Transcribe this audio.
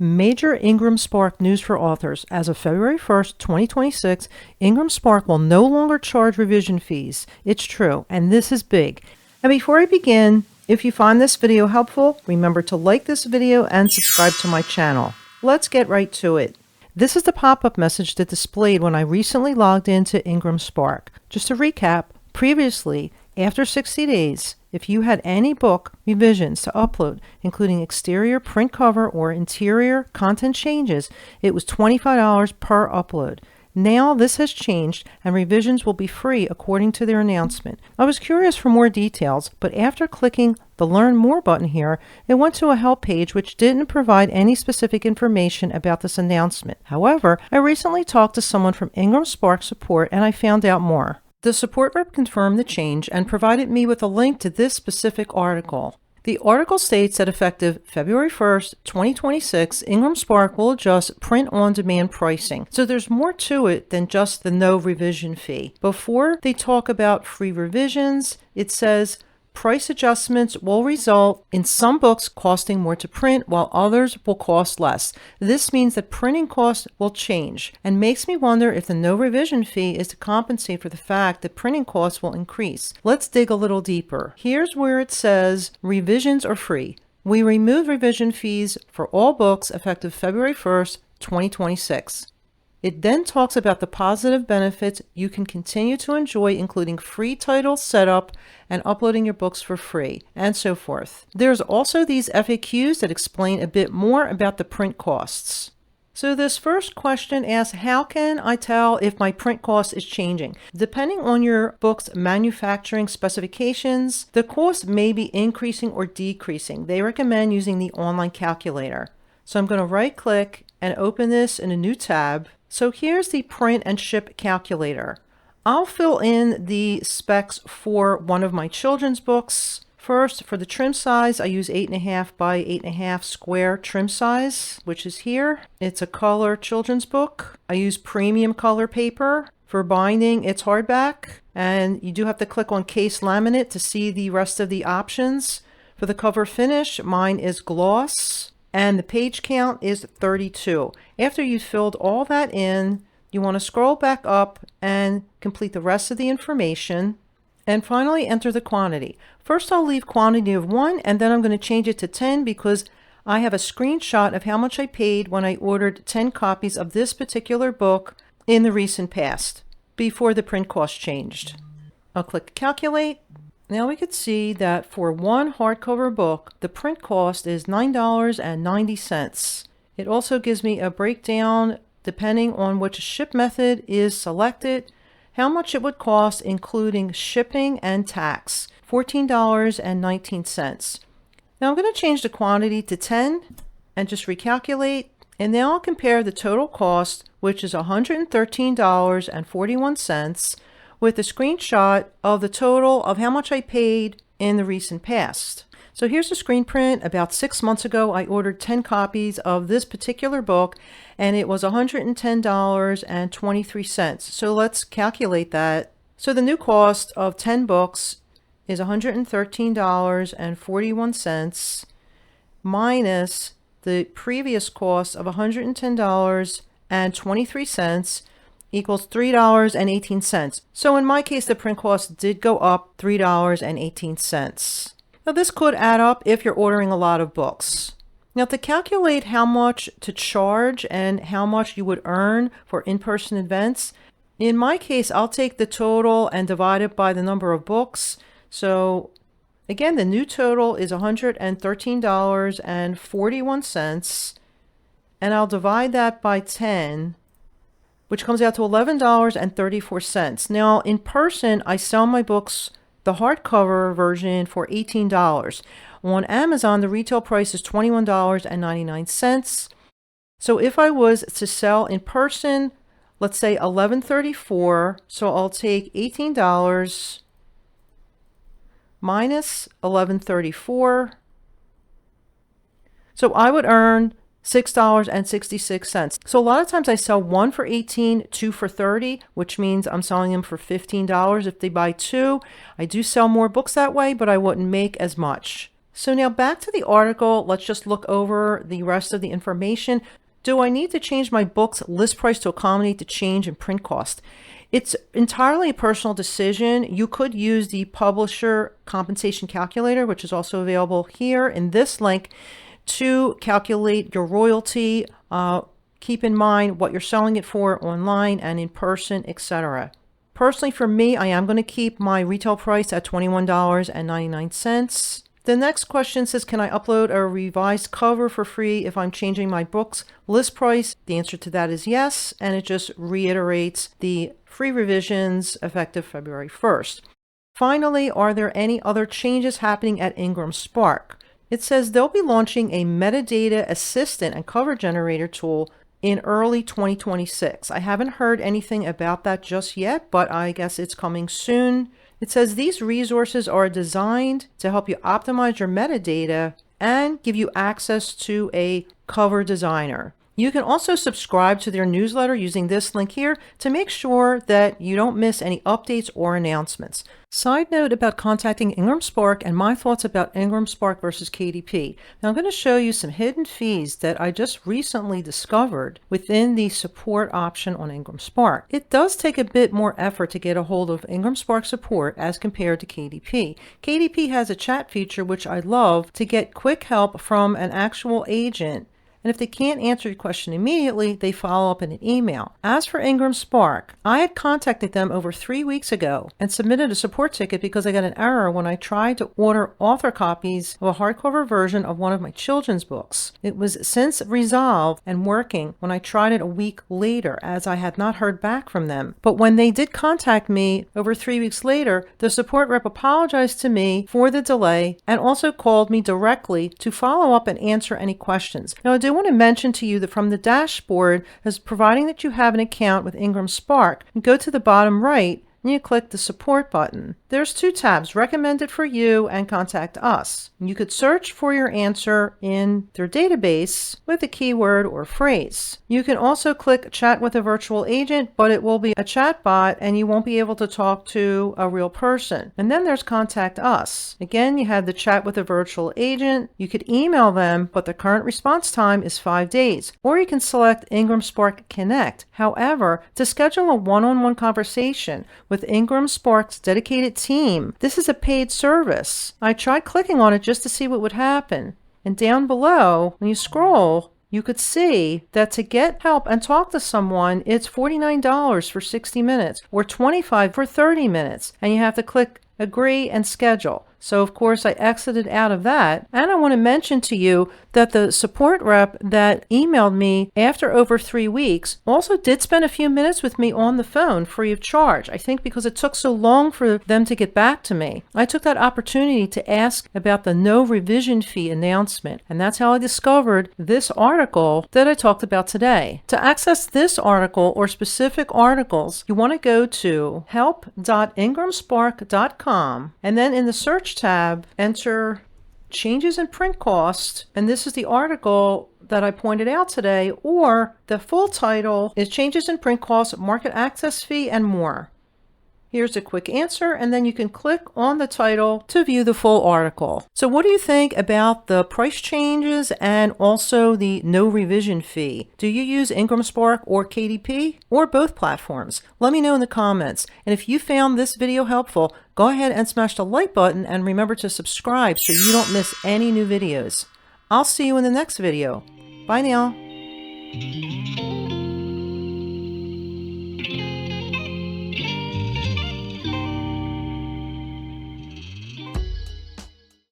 Major IngramSpark news for authors. As of February 1st, 2026, IngramSpark will no longer charge revision fees. It's true, and this is big. And before I begin, if you find this video helpful, remember to like this video and subscribe to my channel. Let's get right to it. This is the pop-up message that displayed when I recently logged into IngramSpark. Just to recap, previously, after 60 days, if you had any book revisions to upload, including exterior print cover or interior content changes, it was $25 per upload. Now this has changed and revisions will be free according to their announcement. I was curious for more details, but after clicking the Learn More button here, it went to a help page which didn't provide any specific information about this announcement. However, I recently talked to someone from IngramSpark support and I found out more. The support rep confirmed the change and provided me with a link to this specific article. The article states that effective February 1st, 2026, IngramSpark will adjust print-on-demand pricing. So there's more to it than just the no revision fee. Before they talk about free revisions, it says price adjustments will result in some books costing more to print while others will cost less. This means that printing costs will change and makes me wonder if the no revision fee is to compensate for the fact that printing costs will increase. Let's dig a little deeper. Here's where it says revisions are free. We remove revision fees for all books effective February 1st, 2026. It then talks about the positive benefits you can continue to enjoy, including free title setup and uploading your books for free, and so forth. There's also these FAQs that explain a bit more about the print costs. So this first question asks, how can I tell if my print cost is changing? Depending on your book's manufacturing specifications, the cost may be increasing or decreasing. They recommend using the online calculator. So I'm going to right click and open this in a new tab. So here's the print and ship calculator. I'll fill in the specs for one of my children's books. First, for the trim size, I use 8.5 by 8.5 square trim size, which is here. It's a color children's book. I use premium color paper. For binding, it's hardback, and you do have to click on case laminate to see the rest of the options. For the cover finish, mine is gloss. And the page count is 32. After you've filled all that in, you want to scroll back up and complete the rest of the information. And finally, enter the quantity. First, I'll leave quantity of 1, and then I'm going to change it to 10 because I have a screenshot of how much I paid when I ordered 10 copies of this particular book in the recent past, before the print cost changed. I'll click Calculate. Now we could see that for one hardcover book, the print cost is $9.90. It also gives me a breakdown depending on which ship method is selected, how much it would cost including shipping and tax, $14.19. Now I'm going to change the quantity to 10 and just recalculate, and now I'll compare the total cost, which is $113.41, with a screenshot of the total of how much I paid in the recent past. So here's a screen print. About 6 months ago, I ordered 10 copies of this particular book, and it was $110.23. So let's calculate that. So the new cost of 10 books is $113.41 minus the previous cost of $110.23 equals $3.18. So in my case, the print cost did go up $3.18. Now this could add up if you're ordering a lot of books. Now to calculate how much to charge and how much you would earn for in-person events, in my case, I'll take the total and divide it by the number of books. So again, the new total is $113.41, and I'll divide that by 10, which comes out to $11.34. Now, in person, I sell my books, the hardcover version, for $18. On Amazon, the retail price is $21.99. So if I was to sell in person, let's say $11.34, so I'll take $18 minus $11.34. So I would earn $6.66. So a lot of times I sell one for $18, two for $30, which means I'm selling them for $15. If they buy two, I do sell more books that way, but I wouldn't make as much. So now back to the article. Let's just look over the rest of the information. Do I need to change my book's list price to accommodate the change in print cost? It's entirely a personal decision. You could use the publisher compensation calculator, which is also available here in this link, to calculate your royalty. Keep in mind what you're selling it for online and in person, etc. Personally, for me, I am going to keep my retail price at $21.99. The next question says, can I upload a revised cover for free if I'm changing my book's list price? The answer to that is yes, and it just reiterates the free revisions effective February 1st. Finally, are there any other changes happening at IngramSpark? It says they'll be launching a metadata assistant and cover generator tool in early 2026. I haven't heard anything about that just yet, but I guess it's coming soon. It says these resources are designed to help you optimize your metadata and give you access to a cover designer. You can also subscribe to their newsletter using this link here to make sure that you don't miss any updates or announcements. Side note about contacting IngramSpark and my thoughts about IngramSpark versus KDP. Now I'm going to show you some hidden fees that I just recently discovered within the support option on IngramSpark. It does take a bit more effort to get a hold of IngramSpark support as compared to KDP. KDP has a chat feature which I love to get quick help from an actual agent. And if they can't answer your question immediately, they follow up in an email. As for IngramSpark, I had contacted them over 3 weeks ago and submitted a support ticket because I got an error when I tried to order author copies of a hardcover version of one of my children's books. It was since resolved and working when I tried it a week later, as I had not heard back from them. But when they did contact me over 3 weeks later, the support rep apologized to me for the delay and also called me directly to follow up and answer any questions. Now, I do want to mention to you that from the dashboard, as providing that you have an account with IngramSpark, you go to the bottom right and you click the support button. There's 2 tabs, recommended for you and contact us. You could search for your answer in their database with a keyword or phrase. You can also click chat with a virtual agent, but it will be a chat bot and you won't be able to talk to a real person. And then there's contact us. Again, you have the chat with a virtual agent. You could email them, but the current response time is 5 days. Or you can select IngramSpark Connect. However, to schedule a one-on-one conversation with IngramSpark's dedicated team, this is a paid service. I tried clicking on it just to see what would happen. And down below, when you scroll, you could see that to get help and talk to someone, it's $49 for 60 minutes or $25 for 30 minutes. And you have to click agree and schedule. So of course I exited out of that. And I want to mention to you that the support rep that emailed me after over 3 weeks also did spend a few minutes with me on the phone free of charge. I think because it took so long for them to get back to me. I took that opportunity to ask about the no revision fee announcement. And that's how I discovered this article that I talked about today. To access this article or specific articles, you want to go to help.ingramspark.com and then in the search tab, enter changes in print cost, and this is the article that I pointed out today, or the full title is changes in print cost, market access fee, and more. Here's a quick answer, and then you can click on the title to view the full article. So what do you think about the price changes and also the no revision fee? Do you use IngramSpark or KDP or both platforms? Let me know in the comments. And if you found this video helpful, go ahead and smash the like button and remember to subscribe so you don't miss any new videos. I'll see you in the next video. Bye now.